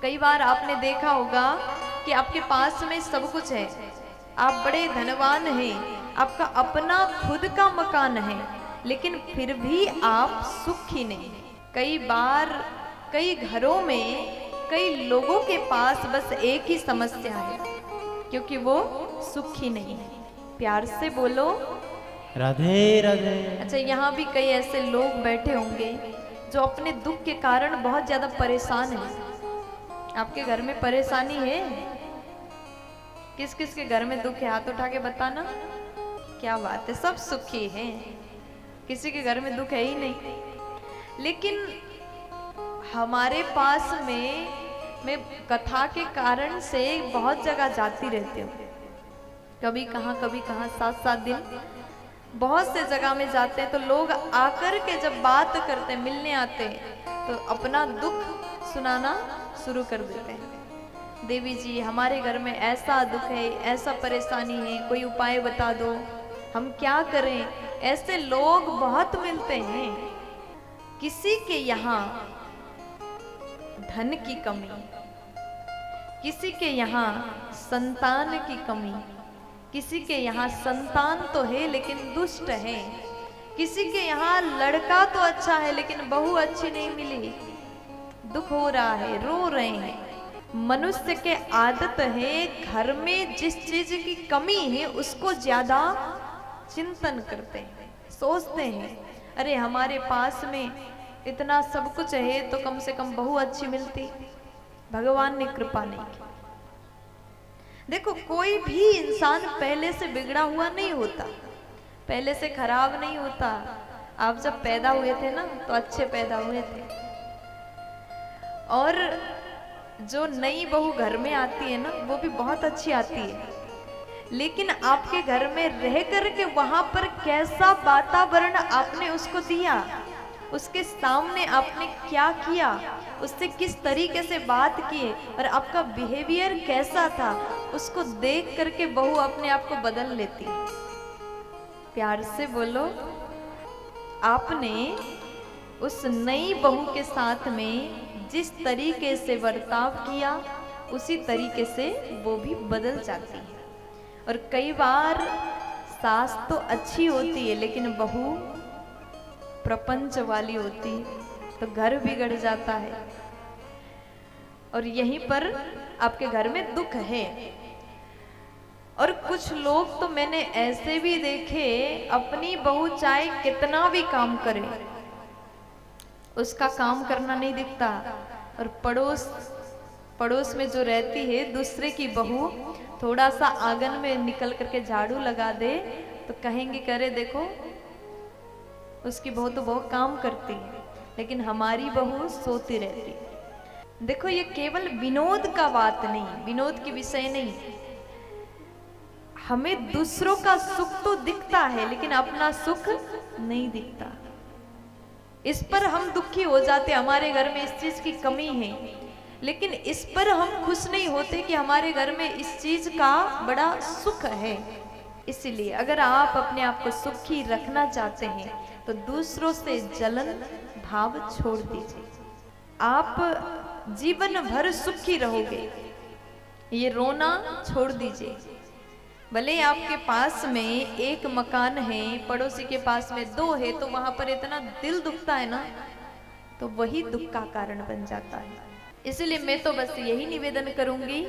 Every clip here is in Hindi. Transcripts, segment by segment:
कई बार आपने देखा होगा कि आपके पास में सब कुछ है, आप बड़े धनवान हैं, आपका अपना खुद का मकान है, लेकिन फिर भी आप सुखी नहीं। कई बार कई घरों में कई लोगों के पास बस एक ही समस्या है, क्योंकि वो सुखी नहीं है। प्यार से बोलो राधे राधे। अच्छा, यहाँ भी कई ऐसे लोग बैठे होंगे जो अपने दुख के कारण बहुत ज्यादा परेशान हैं। आपके घर में परेशानी है? किस किस के घर में दुख है? हाथ उठा के बताना। क्या बात है, सब सुखी हैं, किसी के घर में दुख है ही नहीं। लेकिन हमारे पास में मैं कथा के कारण से बहुत जगह जाती रहती हूँ, कभी कहाँ 7-7 दिन बहुत से जगह में जाते हैं। तो लोग आकर के जब बात करते हैं, मिलने आते हैं, तो अपना दुख सुनाना शुरू कर देते हैं। देवी जी, हमारे घर में ऐसा दुख है, ऐसा परेशानी है, कोई उपाय बता दो, हम क्या करें। ऐसे लोग बहुत मिलते हैं। किसी के यहाँ धन की कमी, किसी के यहाँ संतान की कमी, किसी के यहाँ संतान तो है लेकिन दुष्ट है, किसी के यहाँ लड़का तो अच्छा है लेकिन बहू अच्छी नहीं मिली, दुख हो रहा है, रो रहे हैं। मनुष्य के आदत है घर में जिस चीज की कमी है उसको ज्यादा चिंतन करते हैं, सोचते हैं अरे हमारे पास में इतना सब कुछ है तो कम से कम बहू अच्छी मिलती। भगवान ने कृपा नहीं की। देखो, कोई भी इंसान पहले से बिगड़ा हुआ नहीं होता, पहले से खराब नहीं होता। आप जब पैदा हुए थे ना तो अच्छे पैदा हुए थे, और जो नई बहू घर में आती है ना वो भी बहुत अच्छी आती है, लेकिन आपके घर में रह करके वहां पर कैसा वातावरण आपने उसको दिया, उसके सामने आपने क्या किया, उससे किस तरीके से बात किए और आपका बिहेवियर कैसा था, उसको देख करके बहू अपने आप को बदल लेती है। प्यार से बोलो, आपने उस नई बहू के साथ में जिस तरीके से बर्ताव किया उसी तरीके से वो भी बदल जाती है। और कई बार सास तो अच्छी होती है लेकिन बहू प्रपंच वाली होती है तो घर बिगड़ जाता है। और यहीं पर आपके घर में दुख है। और कुछ लोग तो मैंने ऐसे भी देखे, अपनी बहू चाहे कितना भी काम करे उसका काम करना नहीं दिखता, और पड़ोस में जो रहती है दूसरे की बहू थोड़ा सा आंगन में निकल करके झाड़ू लगा दे तो कहेंगे करे देखो उसकी बहू तो बहुत काम करती है, लेकिन हमारी बहू सोती रहती है। देखो, ये केवल विनोद का बात नहीं, विनोद की विषय नहीं। हमें दूसरों का सुख तो दिखता है लेकिन अपना सुख नहीं दिखता। इस पर हम दुखी हो जाते, हमारे घर में इस चीज की कमी है, लेकिन इस पर हम खुश नहीं होते कि हमारे घर में इस चीज का बड़ा सुख है। इसलिए अगर आप अपने आप को सुखी रखना चाहते हैं तो दूसरों से जलन भाव छोड़ दीजिए। आप जीवन भर सुखी रहोगे, ये रोना छोड़ दीजिए। भले आपके पास में एक मकान है, पड़ोसी के पास में 2 है, तो वहां पर इतना दिल दुखता है ना, तो वही दुख का कारण बन जाता है। इसलिए मैं तो बस यही निवेदन करूंगी,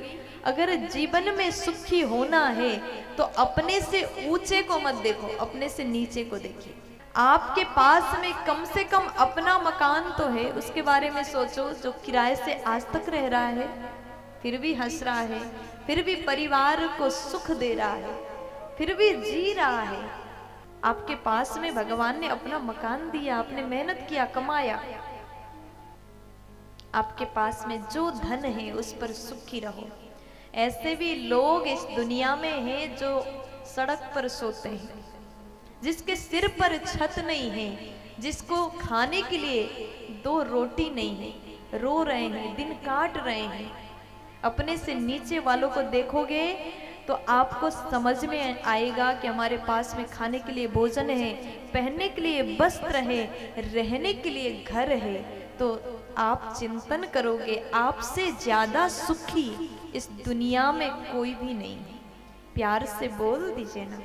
अगर जीवन में सुखी होना है तो अपने से ऊंचे को मत देखो, अपने से नीचे को देखिए। आपके पास में कम से कम अपना मकान तो है, उसके बारे में सोचो, जो किराए से आज तक रह रहा है, फिर भी हंस रहा है, फिर भी परिवार को सुख दे रहा है, फिर भी जी रहा है। आपके पास में भगवान ने अपना मकान दिया, आपने मेहनत किया, कमाया। आपके पास में जो धन है उस पर सुखी रहो। ऐसे भी लोग इस दुनिया में हैं जो सड़क पर सोते हैं, जिसके सिर पर छत नहीं है, जिसको खाने के लिए 2 रोटी नहीं है, रो रहे हैं, दिन काट रहे हैं। अपने से नीचे वालों को देखोगे तो आपको समझ में आएगा कि हमारे पास में खाने के लिए भोजन है, पहनने के लिए वस्त्र है, रहने के लिए घर है, तो आप चिंतन करोगे आपसे ज्यादा सुखी इस दुनिया में कोई भी नहीं है। प्यार से बोल दीजिए ना।